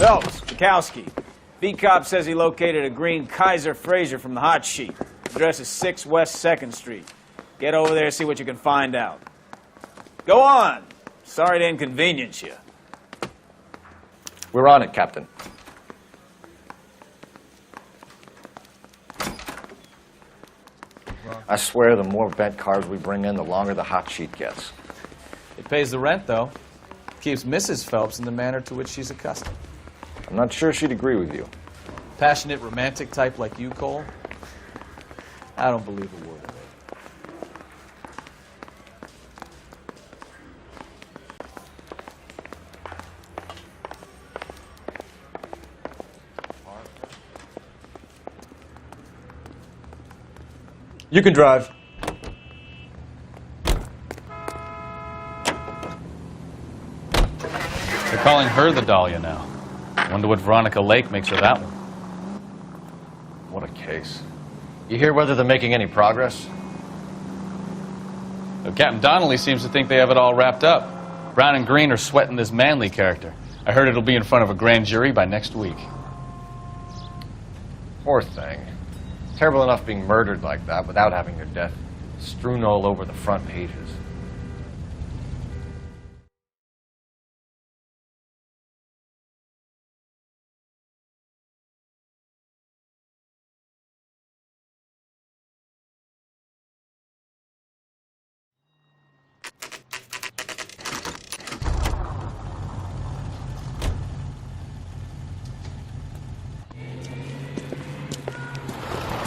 Phelps, Bukowski. B-Cop says he located a green Kaiser Frazer from the hot sheet. Address is 6 West 2nd Street. Get over there, see what you can find out. Go on. Sorry to inconvenience you. We're on it, Captain. I swear the more bent cars we bring in, the longer the hot sheet gets. It pays the rent, though. Keeps Mrs. Phelps in the manner to which she's accustomed. I'm not sure she'd agree with you. Passionate, romantic type like you, Cole? I don't believe a word of it. You can drive. They're calling her the Dahlia now. Wonder what Veronica Lake makes of that one. What a case. You hear whether they're making any progress? Well, Captain Donnelly seems to think they have it all wrapped up. Brown and Green are sweating this Manley character. I heard it'll be in front of a grand jury by next week. Poor thing. Terrible enough being murdered like that without having your death strewn all over the front pages.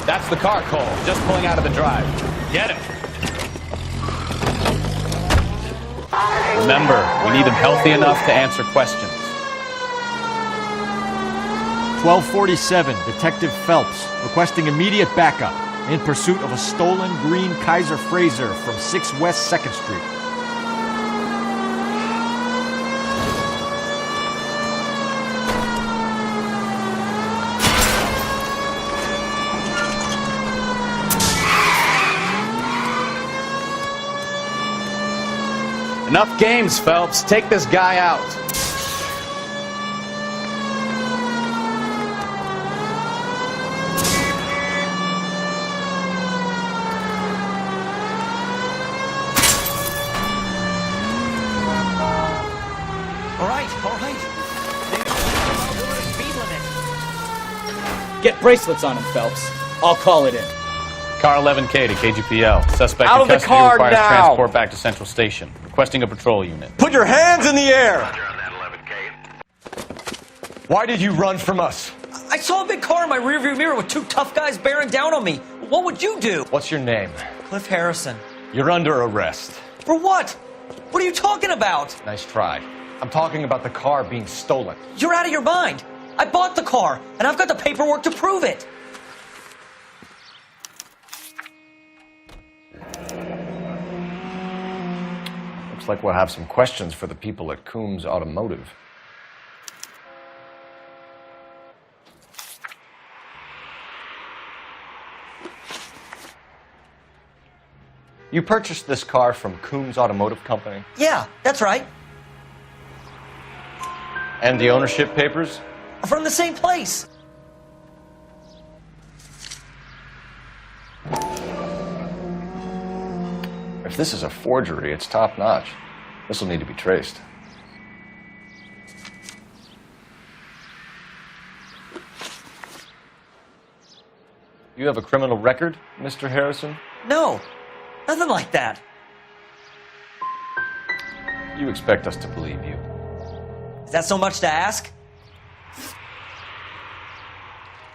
That's the car, Cole. Just pulling out of the drive. Get him. Remember, we need them healthy enough to answer questions. 1247, Detective Phelps, requesting immediate backup in pursuit of a stolen green Kaiser Frazer from 6 West 2nd Street. Enough games, Phelps. Take this guy out. All right. I'll do it at speed limit. Get bracelets on him, Phelps. I'll call it in. Car 11K to KGPL. Suspect Out in of the custody car requires now. transport back to Central Station. Requesting a patrol unit. Put your hands in the air! Roger on that 11K. Why did you run from us? I saw a big car in my rearview mirror with 2 tough guys bearing down on me. What would you do? What's your name? Cliff Harrison. You're under arrest. For what? What are you talking about? Nice try. I'm talking about the car being stolen. You're out of your mind. I bought the car, and I've got the paperwork to prove it. Looks like we'll have some questions for the people at Coombs Automotive. You purchased this car from Coombs Automotive Company? Yeah, that's right. And the ownership papers? From the same place. If this is a forgery, it's top-notch. This will need to be traced. You have a criminal record, Mr. Harrison? No, nothing like that. You expect us to believe you. Is that so much to ask?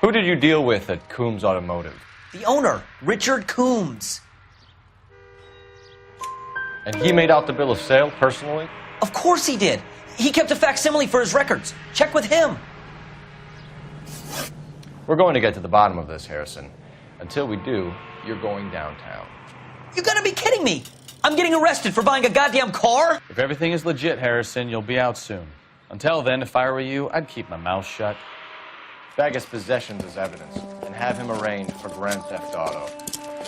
Who did you deal with at Coombs Automotive? The owner, Richard Coombs. And he made out the bill of sale personally? Of course he did. He kept a facsimile for his records. Check with him. We're going to get to the bottom of this, Harrison. Until we do, you're going downtown. You gotta be kidding me. I'm getting arrested for buying a goddamn car? If everything is legit, Harrison, you'll be out soon. Until then, if I were you, I'd keep my mouth shut. Bag his possessions as evidence and have him arraigned for Grand Theft Auto.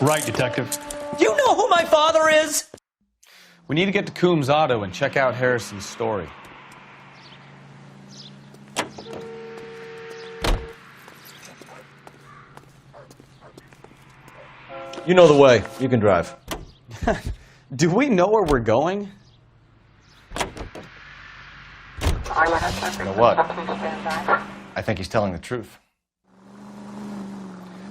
Right, Detective. You know who my father is? We need to get to Coombs Auto and check out Harrison's story. You know the way. You can drive. Do we know where we're going? You know what? I think he's telling the truth.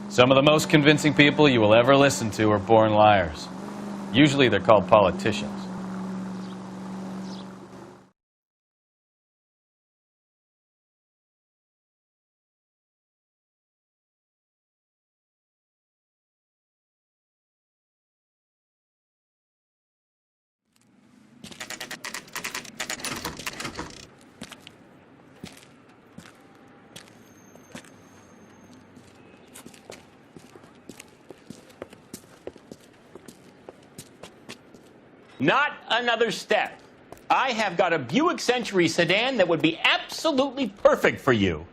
Some of the most convincing people you will ever listen to are born liars. Usually they're called politicians. Not another step. I have got a Buick Century sedan that would be absolutely perfect for you.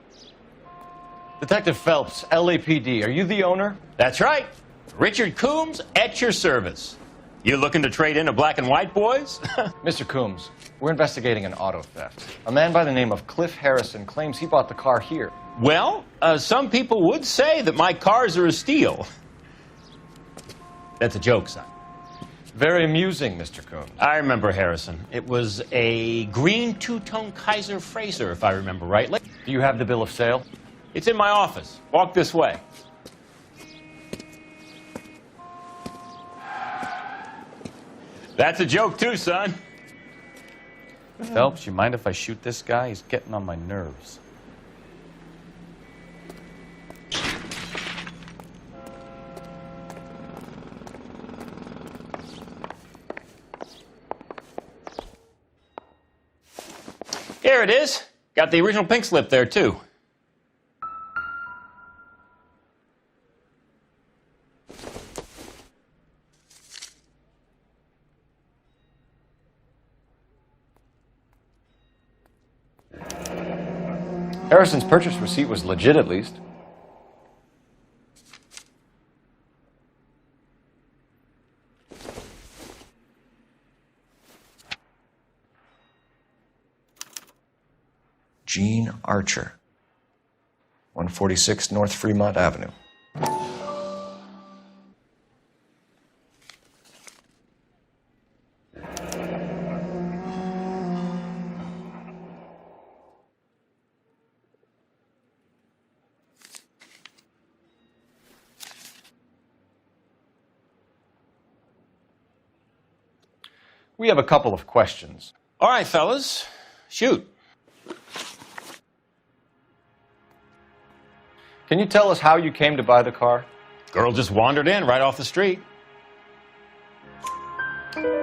Detective Phelps, LAPD, are you the owner? That's right. Richard Coombs at your service. You looking to trade in a black and white, boys? Mr. Coombs, we're investigating an auto theft. A man by the name of Cliff Harrison claims he bought the car here. Well, some people would say that my cars are a steal. That's a joke, son. Very amusing, Mr. Coombs. I remember Harrison. It was a green two-tone Kaiser Frazer, if I remember rightly. Do you have the bill of sale? It's in my office. Walk this way. That's a joke too, son. Phelps, you mind if I shoot this guy? He's getting on my nerves. Here it is. Got the original pink slip there, too. Harrison's purchase receipt was legit, at least. Gene Archer, 146 North Fremont Avenue. We have a couple of questions. All right, fellas. Shoot. Can you tell us how you came to buy the car? Girl just wandered in right off the street.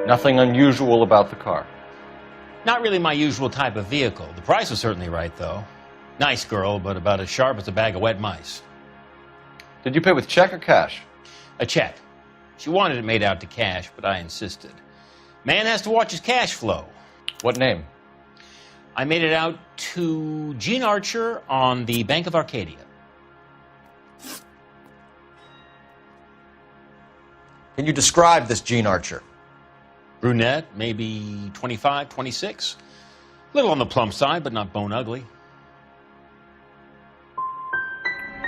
Nothing unusual about the car. Not really my usual type of vehicle. The price was certainly right, though. Nice girl, but about as sharp as a bag of wet mice. Did you pay with check or cash? A check. She wanted it made out to cash, but I insisted. Man has to watch his cash flow. What name? I made it out to Gene Archer on the Bank of Arcadia. Can you describe this Gene Archer? Brunette, maybe 25, 26. Little on the plump side, but not bone ugly.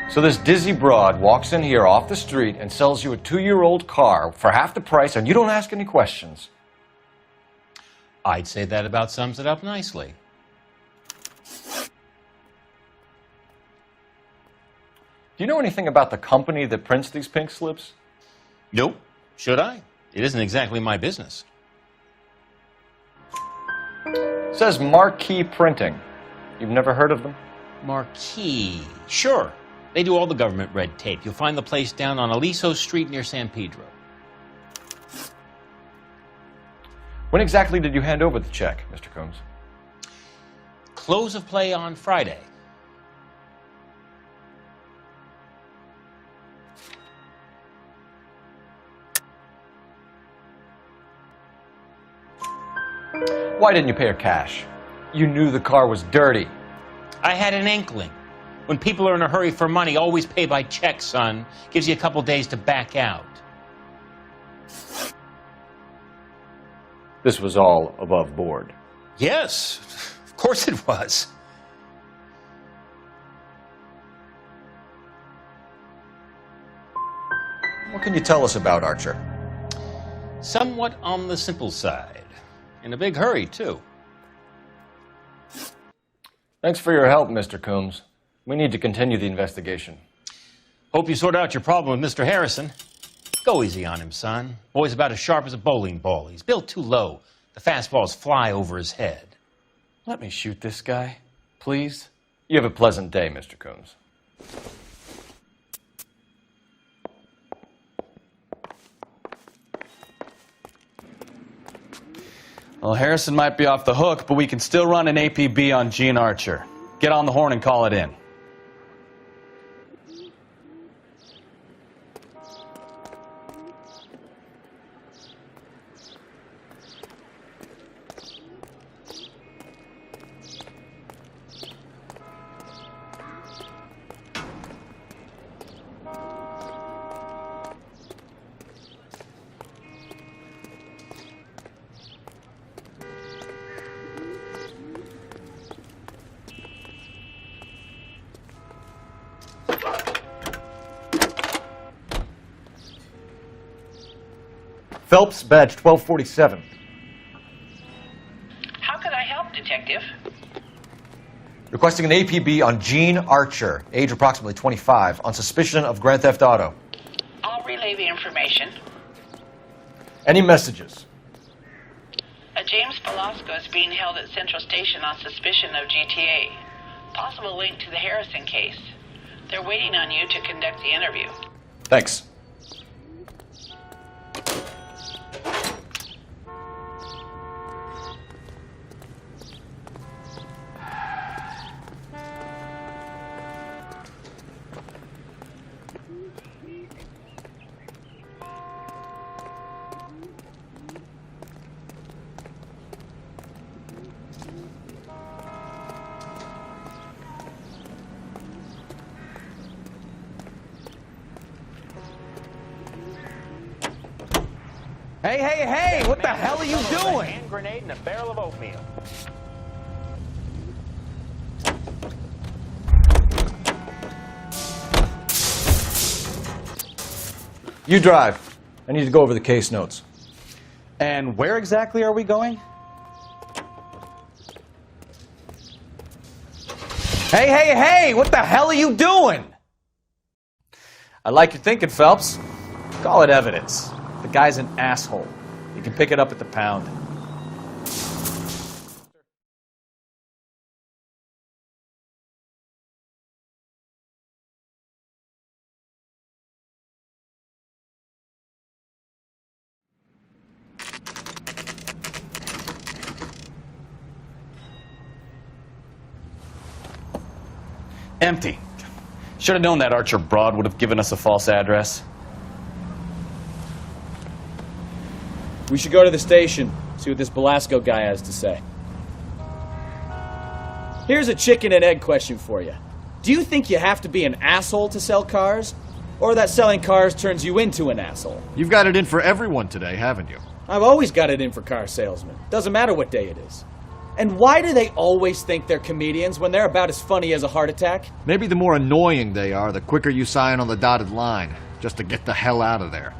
So this dizzy broad walks in here off the street and sells you a 2-year-old car for half the price, and you don't ask any questions. I'd say that about sums it up nicely. Do you know anything about the company that prints these pink slips? Nope. Should I? It isn't exactly my business. It says Marquee Printing. You've never heard of them? Marquee. Sure. They do all the government red tape. You'll find the place down on Aliso Street near San Pedro. When exactly did you hand over the check, Mr. Coombs? Close of play on Friday. Why didn't you pay her cash? You knew the car was dirty. I had an inkling. When people are in a hurry for money, always pay by check, son. Gives you a couple days to back out. This was all above board. Yes, of course it was. What can you tell us about Archer? Somewhat on the simple side. In a big hurry, too. Thanks for your help, Mr. Coombs. We need to continue the investigation. Hope you sort out your problem with Mr. Harrison. Go easy on him, son. Boy's about as sharp as a bowling ball. He's built too low. The fastballs fly over his head. Let me shoot this guy, please. You have a pleasant day, Mr. Coombs. Well, Harrison might be off the hook, but we can still run an APB on Gene Archer. Get on the horn and call it in. Phelps, badge 1247. How can I help, Detective? Requesting an APB on Gene Archer, age approximately 25, on suspicion of Grand Theft Auto. I'll relay the information. Any messages? A James Velasco is being held at Central Station on suspicion of GTA. Possible link to the Harrison case. They're waiting on you to conduct the interview. Thanks. Hey, hey, hey! What the hell are you doing? Hand grenade and a barrel of oatmeal. You drive. I need to go over the case notes. And where exactly are we going? Hey, hey, hey! What the hell are you doing? I like your thinking, Phelps. Call it evidence. The guy's an asshole. You can pick it up at the pound. Empty. Should have known that Archer broad would have given us a false address. We should go to the station, see what this Velasco guy has to say. Here's a chicken and egg question for you. Do you think you have to be an asshole to sell cars? Or that selling cars turns you into an asshole? You've got it in for everyone today, haven't you? I've always got it in for car salesmen. Doesn't matter what day it is. And why do they always think they're comedians when they're about as funny as a heart attack? Maybe the more annoying they are, the quicker you sign on the dotted line, just to get the hell out of there.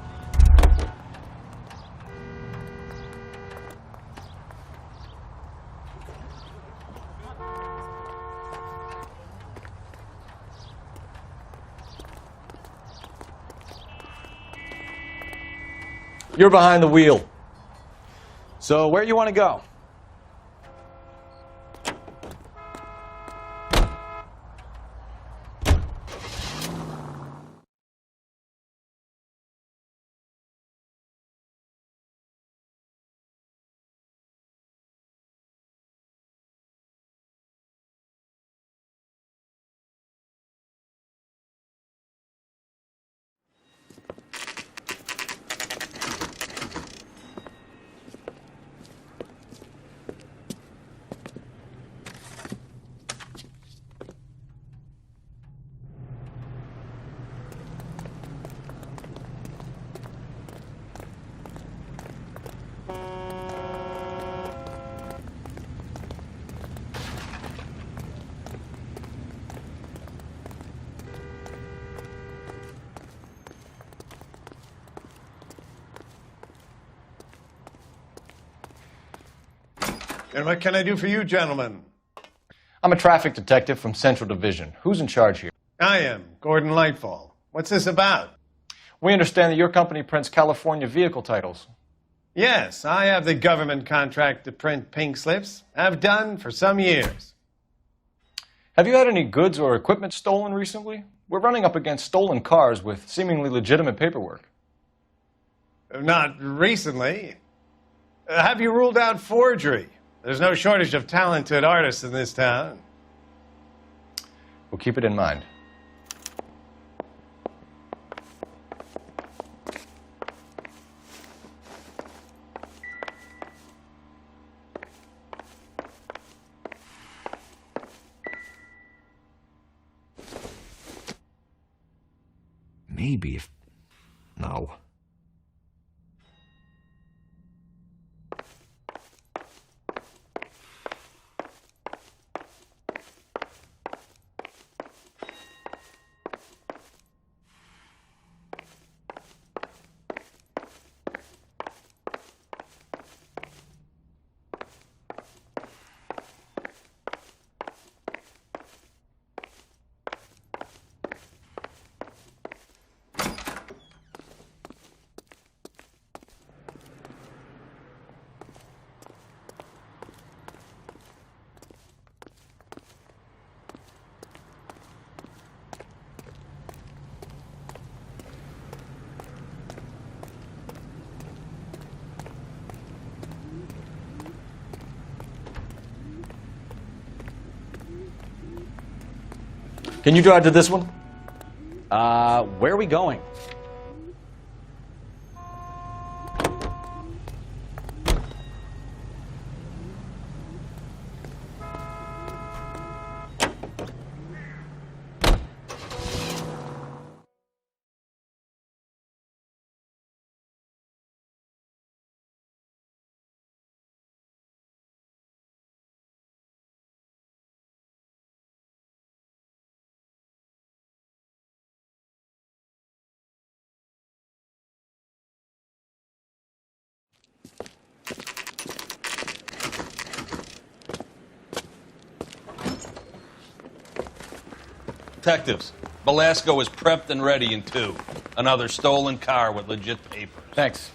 You're behind the wheel. So where you want to go? And what can I do for you, gentlemen? I'm a traffic detective from Central Division. Who's in charge here? I am, Gordon Lightfall. What's this about? We understand that your company prints California vehicle titles. Yes, I have the government contract to print pink slips. I've done for some years. Have you had any goods or equipment stolen recently? We're running up against stolen cars with seemingly legitimate paperwork. Not recently. Have you ruled out forgery? There's no shortage of talented artists in this town. We'll keep it in mind. Maybe if... No. Can you drive to this one? Where are we going? Detectives, Belasco is prepped and ready in 2. Another stolen car with legit papers. Thanks.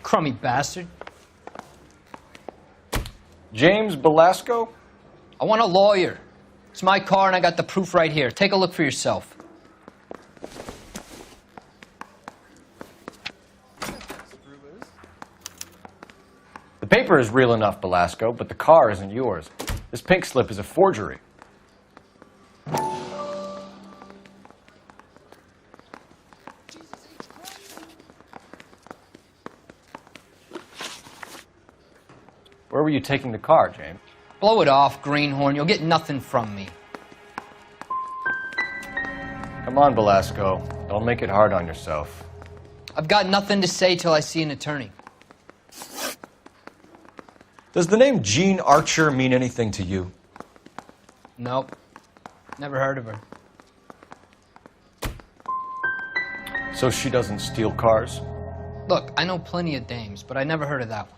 Crummy bastard. James Belasco? I want a lawyer. It's my car and I got the proof right here. Take a look for yourself. The paper is real enough, Belasco, but the car isn't yours. This pink slip is a forgery. Where were you taking the car, James? Blow it off, greenhorn. You'll get nothing from me. Come on, Belasco. Don't make it hard on yourself. I've got nothing to say till I see an attorney. Does the name Jean Archer mean anything to you? Nope. Never heard of her. So she doesn't steal cars? Look, I know plenty of dames, but I never heard of that one.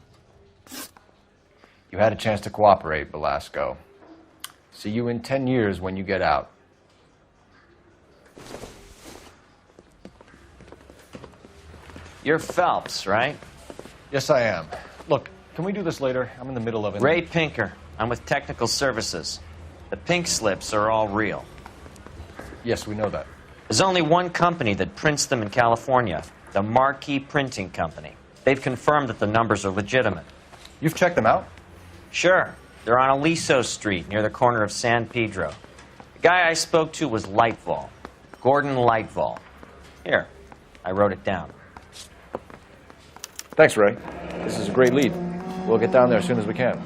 You had a chance to cooperate, Belasco. See you in 10 years when you get out. You're Phelps, right? Yes, I am. Look, can we do this later? I'm in the middle of it. Ray Pinker. I'm with Technical Services. The pink slips are all real. Yes, we know that. There's only one company that prints them in California, the Marquee Printing Company. They've confirmed that the numbers are legitimate. You've checked them out? Sure. They're on Aliso Street, near the corner of San Pedro. The guy I spoke to was Lightfall. Gordon Lightfall. Here, I wrote it down. Thanks, Ray. This is a great lead. We'll get down there as soon as we can.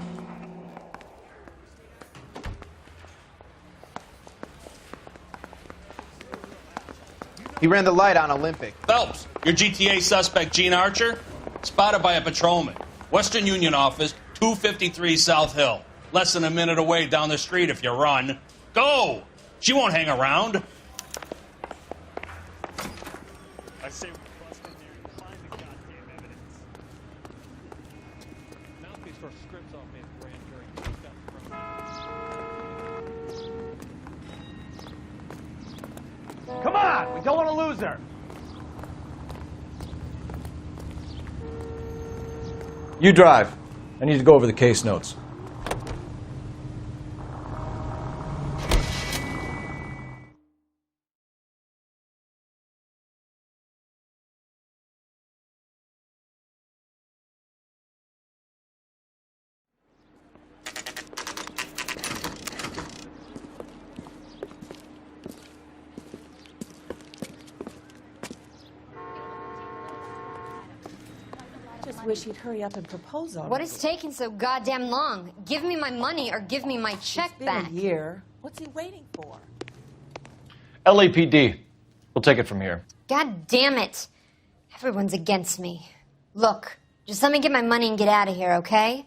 He ran the light on Olympic. Phelps, your GTA suspect, Gene Archer, spotted by a patrolman. Western Union office, 253 South Hill. Less than a minute away down the street if you run. Go! She won't hang around. I say we bust in there and find the goddamn evidence. Mouthpiece for scripts off his grand jury. Come on! We don't want to lose her! You drive. I need to go over the case notes. Just wish he'd hurry up and propose already. What is taking so goddamn long? Give me my money or give me my check back. It's been a year. What's he waiting for? LAPD. We'll take it from here. God damn it. Everyone's against me. Look, just let me get my money and get out of here, okay?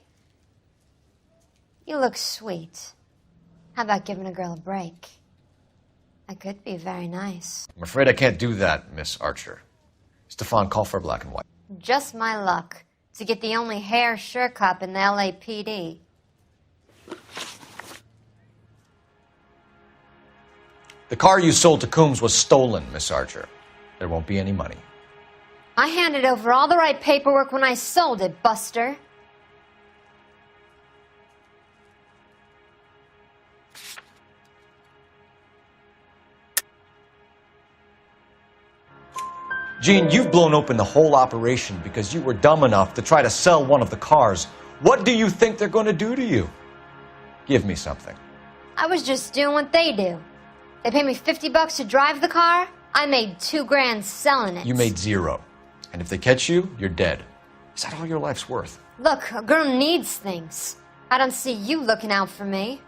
You look sweet. How about giving a girl a break? I could be very nice. I'm afraid I can't do that, Miss Archer. Stefan, call for black and white. Just my luck to get the only hair sure cop in the LAPD. The car you sold to Coombs was stolen, Miss Archer. There won't be any money. I handed over all the right paperwork when I sold it, Buster. Gene, you've blown open the whole operation because you were dumb enough to try to sell one of the cars. What do you think they're going to do to you? Give me something. I was just doing what they do. They paid me $50 to drive the car. I made $2 grand selling it. You made $0. And if they catch you, you're dead. Is that all your life's worth? Look, a girl needs things. I don't see you looking out for me.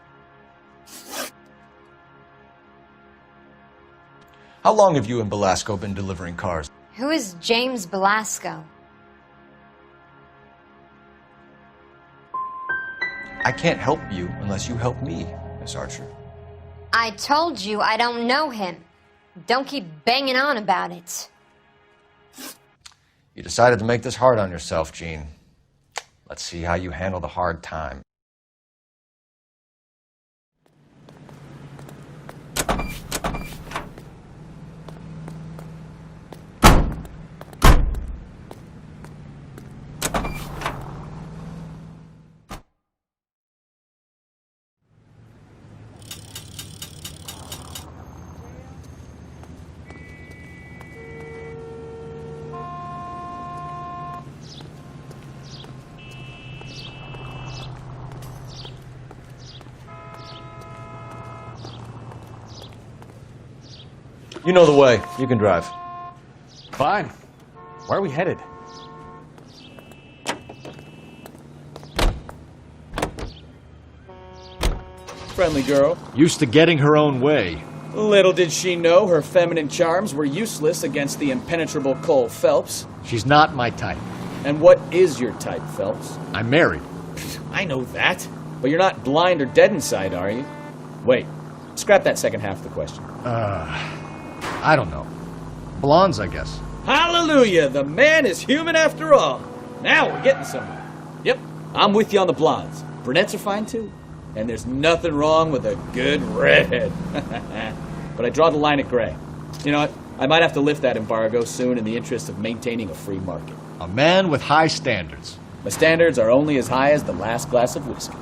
How long have you and Belasco been delivering cars? Who is James Belasco? I can't help you unless you help me, Miss Archer. I told you I don't know him. Don't keep banging on about it. You decided to make this hard on yourself, Gene. Let's see how you handle the hard time. You know the way. You can drive. Fine. Where are we headed? Friendly girl. Used to getting her own way. Little did she know her feminine charms were useless against the impenetrable Cole Phelps. She's not my type. And what is your type, Phelps? I'm married. I know that. But you're not blind or dead inside, are you? Wait. Scrap that second half of the question. I don't know. Blondes, I guess. Hallelujah! The man is human after all. Now we're getting somewhere. Yep, I'm with you on the blondes. Brunettes are fine too. And there's nothing wrong with a good redhead. But I draw the line at gray. You know what? I might have to lift that embargo soon in the interest of maintaining a free market. A man with high standards. My standards are only as high as the last glass of whiskey.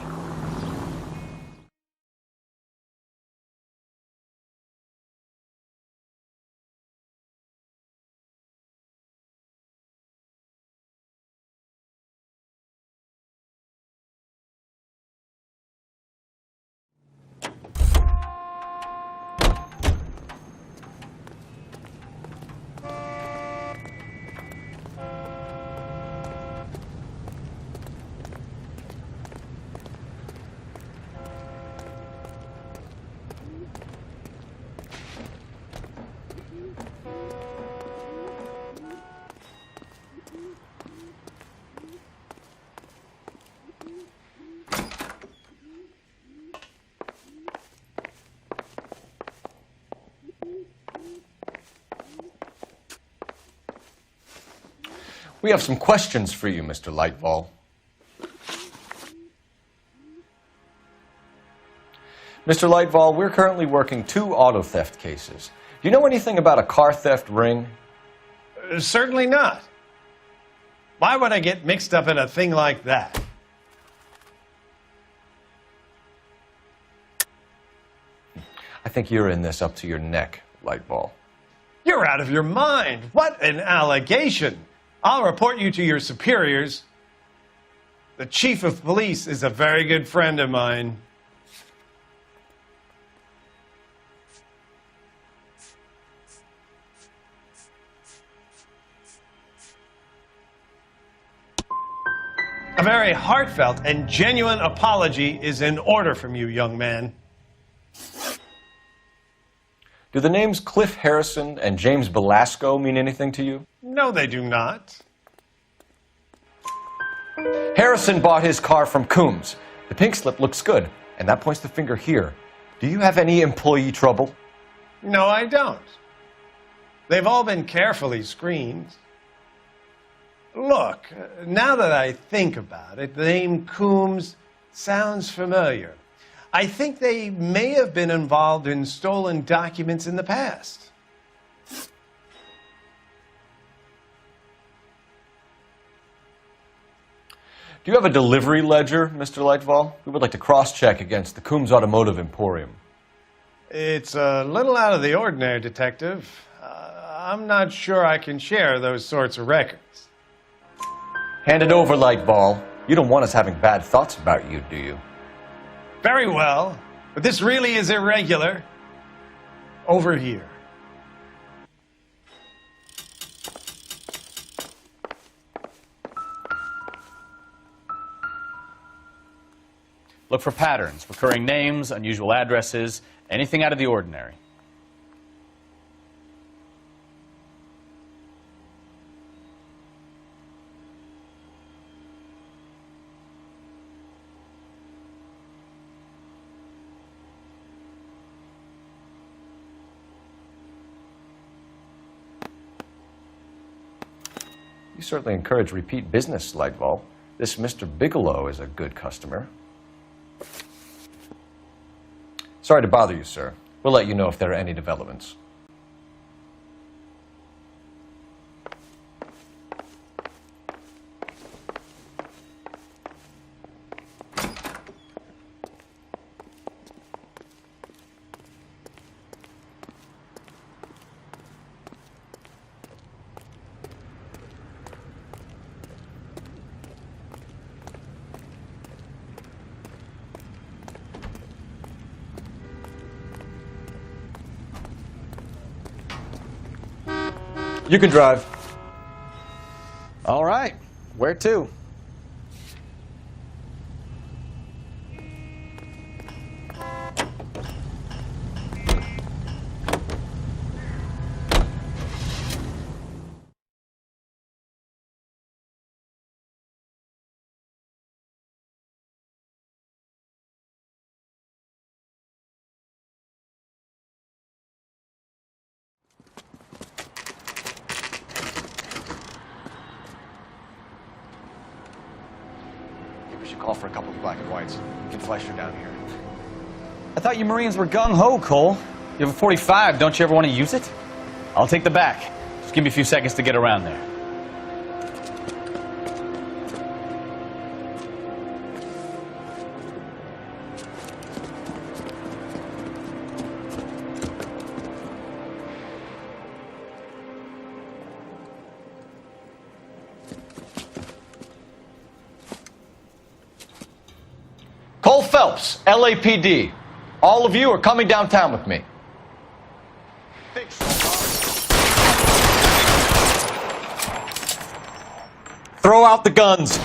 We have some questions for you, Mr. Lightfall. Mr. Lightfall, we're currently working 2 auto theft cases. Do you know anything about a car theft ring? Certainly not. Why would I get mixed up in a thing like that? I think you're in this up to your neck, Lightfall. You're out of your mind. What an allegation. I'll report you to your superiors. The chief of police is a very good friend of mine. A very heartfelt and genuine apology is in order from you, young man. Do the names Cliff Harrison and James Belasco mean anything to you? No, they do not. Harrison bought his car from Coombs. The pink slip looks good, and that points the finger here. Do you have any employee trouble? No, I don't. They've all been carefully screened. Look, now that I think about it, the name Coombs sounds familiar. I think they may have been involved in stolen documents in the past. Do you have a delivery ledger, Mr. Lightfall? We would like to cross-check against the Coombs Automotive Emporium. It's a little out of the ordinary, Detective. I'm not sure I can share those sorts of records. Hand it over, Lightfall. You don't want us having bad thoughts about you, do you? Very well, but this really is irregular. Over here. Look for patterns, recurring names, unusual addresses, anything out of the ordinary. You certainly encourage repeat business, Lightfall. This Mr. Bigelow is a good customer. Sorry to bother you, sir. We'll let you know if there are any developments. You can drive. All right. Where to? We should call for a couple of black and whites. We can flash her down here. I thought you Marines were gung-ho, Cole. You have a 45. Don't you ever want to use it? I'll take the back. Just give me a few seconds to get around there. Cole Phelps, LAPD. All of you are coming downtown with me. Throw out the guns.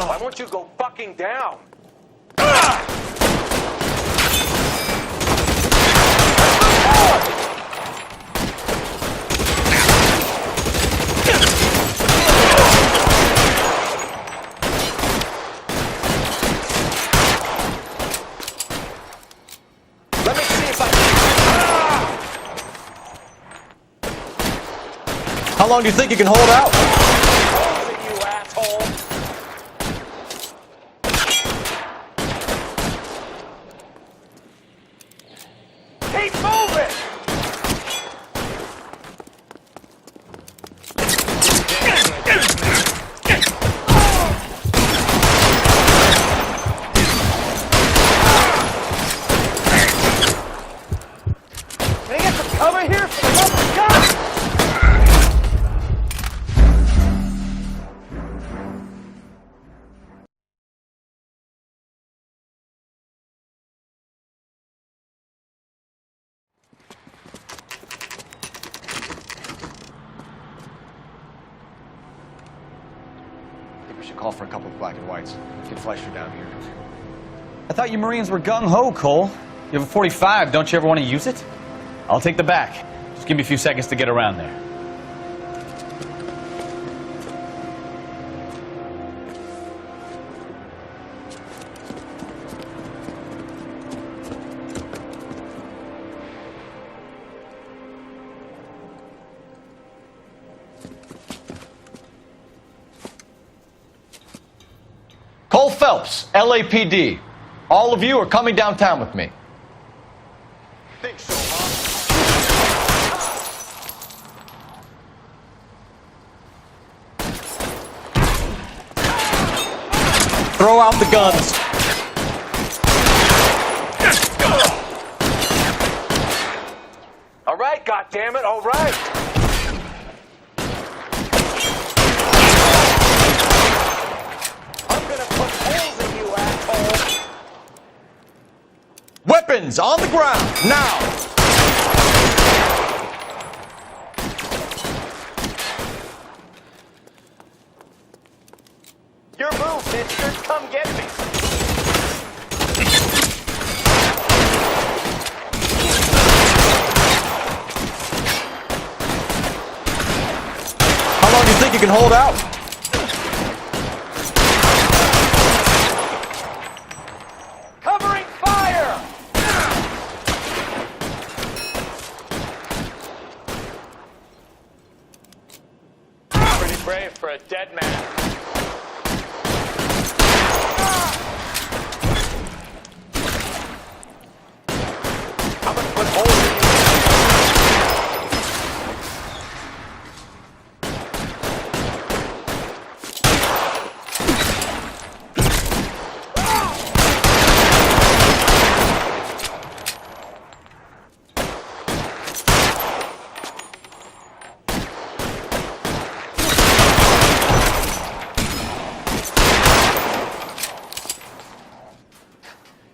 Why won't you go fucking down? How long do you think you can hold out? You asshole! Keep moving! Can I get some cover here for the love of God? I think we should call for a couple of black and whites. Get Fleischer down here. I thought you Marines were gung-ho, Cole. You have a 45. Don't you ever want to use it? I'll take the back. Just give me a few seconds to get around there. Cole Phelps, LAPD. All of you are coming downtown with me. Think so, huh? Throw out the guns. All right, goddammit, all right. Weapons on the ground, now! Your move, mister. Come get me. How long do you think you can hold out? Covering fire! Pretty brave for a dead man. I'm gonna put holes in you.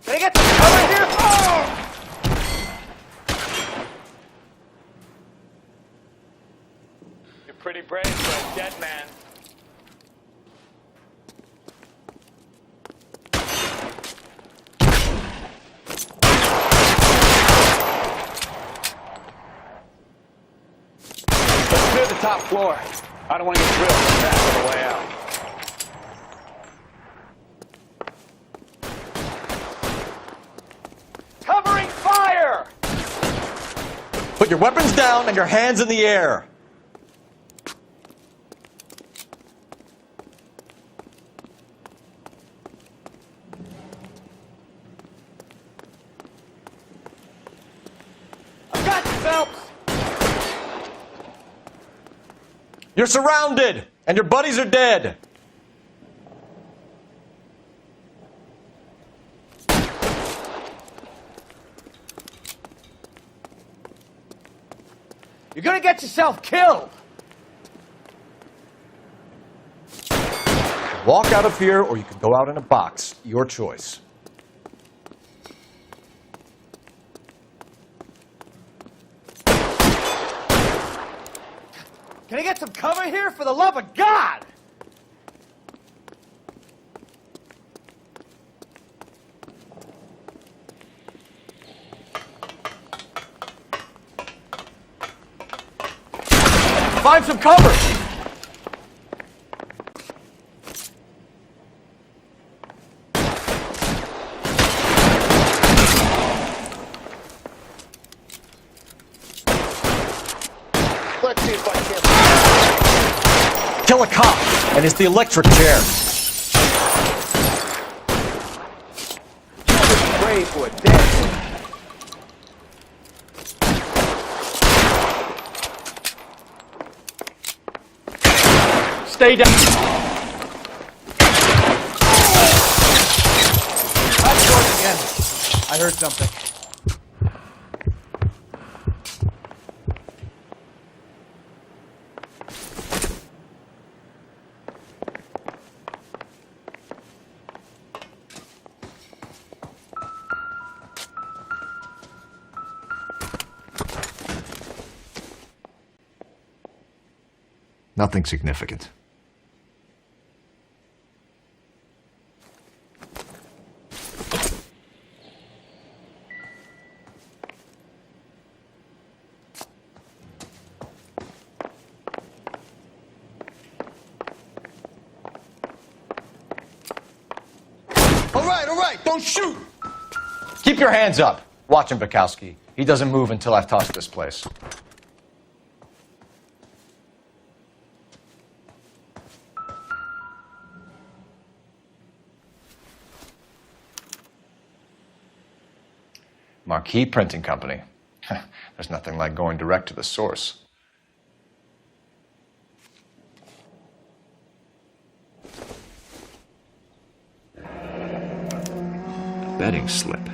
Can I get some cover here? Oh! You're pretty brave for a dead man. Let's clear the top floor. I don't want to get drilled on the back of the way out. Covering fire! Put your weapons down and your hands in the air. I've got you, Phelps! You're surrounded, and your buddies are dead. You're gonna get yourself killed! Walk out of here, or you can go out in a box. Your choice. Can I get some cover here for the love of God? Find some cover! Let's see if I can. And it's the electric chair. Pray for it, dead. Stay down. I heard something. Nothing significant. All right, don't shoot! Keep your hands up. Watch him, Bukowski. He doesn't move until I've tossed this place. Marquee Printing Company. There's nothing like going direct to the source. Betting slip.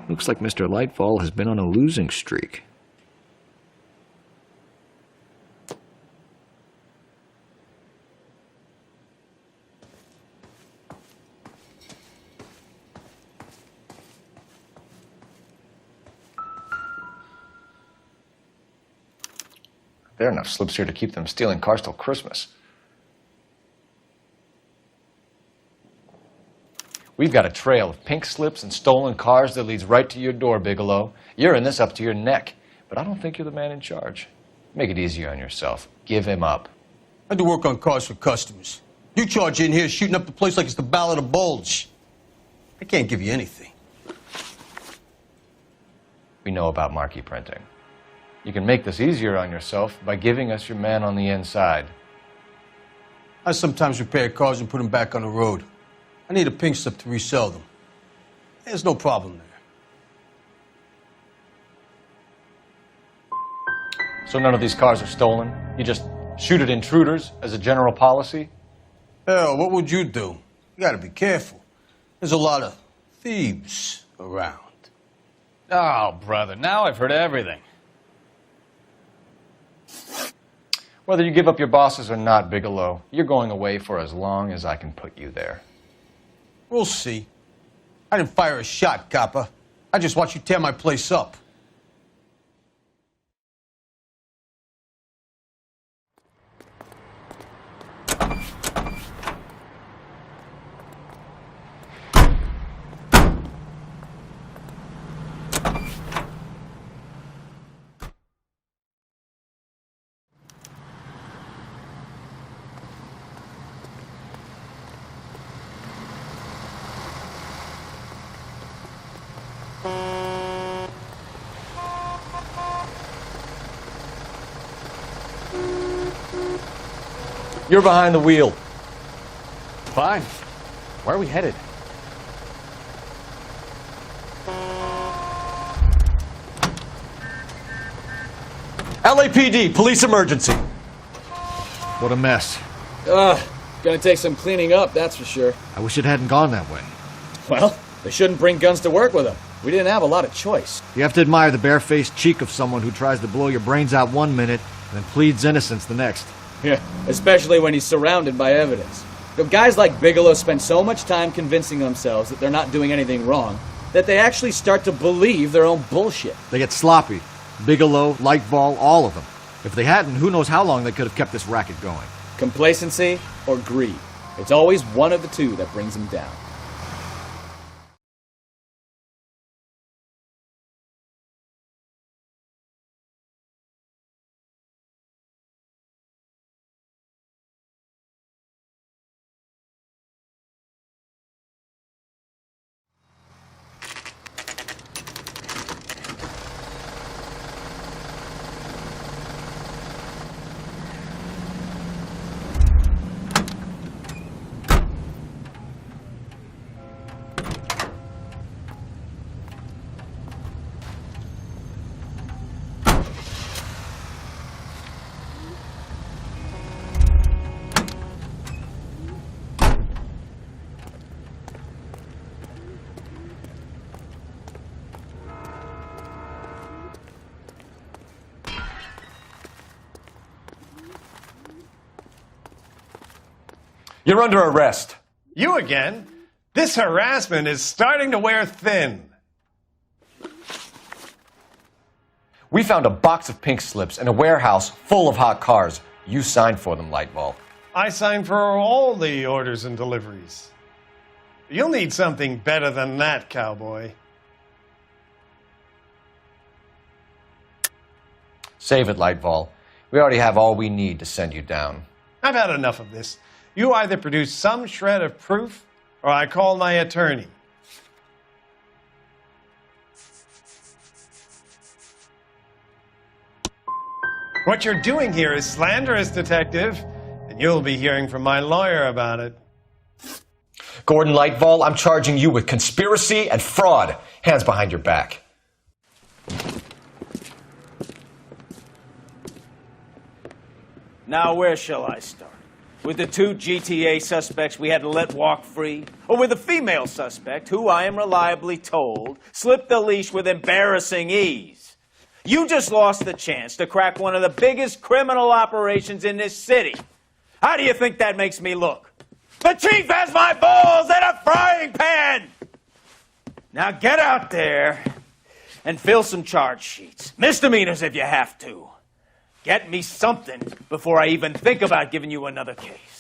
Looks like Mr. Lightfall has been on a losing streak. There are enough slips here to keep them stealing cars till Christmas. We've got a trail of pink slips and stolen cars that leads right to your door, Bigelow. You're in this up to your neck, but I don't think you're the man in charge. Make it easier on yourself. Give him up. I do work on cars for customers. You charge in here shooting up the place like it's the Ballad of Bulge. I can't give you anything. We know about marquee printing. You can make this easier on yourself by giving us your man on the inside. I sometimes repair cars and put them back on the road. I need a pink slip to resell them. There's no problem there. So none of these cars are stolen? You just shoot at intruders as a general policy? Hell, what would you do? You gotta be careful. There's a lot of thieves around. Oh, brother, now I've heard everything. Whether you give up your bosses or not, Bigelow, you're going away for as long as I can put you there. We'll see. I didn't fire a shot, copper. I just watched you tear my place up. You're behind the wheel. Fine. Where are we headed? LAPD, police emergency. What a mess. Gonna take some cleaning up, that's for sure. I wish it hadn't gone that way. Well, they shouldn't bring guns to work with them. We didn't have a lot of choice. You have to admire the barefaced cheek of someone who tries to blow your brains out one minute and then pleads innocence the next. Yeah, especially when he's surrounded by evidence. You know, guys like Bigelow spend so much time convincing themselves that they're not doing anything wrong that they actually start to believe their own bullshit. They get sloppy. Bigelow, Lightfall, all of them. If they hadn't, who knows how long they could have kept this racket going. Complacency or greed. It's always one of the two that brings them down. You're under arrest. You again? This harassment is starting to wear thin. We found a box of pink slips in a warehouse full of hot cars. You signed for them, Lightball. I signed for all the orders and deliveries. You'll need something better than that, cowboy. Save it, Lightball. We already have all we need to send you down. I've had enough of this. You either produce some shred of proof, or I call my attorney. What you're doing here is slanderous, Detective, and you'll be hearing from my lawyer about it. Gordon Lightball, I'm charging you with conspiracy and fraud. Hands behind your back. Now, where shall I start? With the 2 GTA suspects we had to let walk free? Or with the female suspect, who I am reliably told slipped the leash with embarrassing ease? You just lost the chance to crack one of the biggest criminal operations in this city. How do you think that makes me look? The chief has my balls in a frying pan! Now get out there and fill some charge sheets. Misdemeanors if you have to. Get me something before I even think about giving you another case.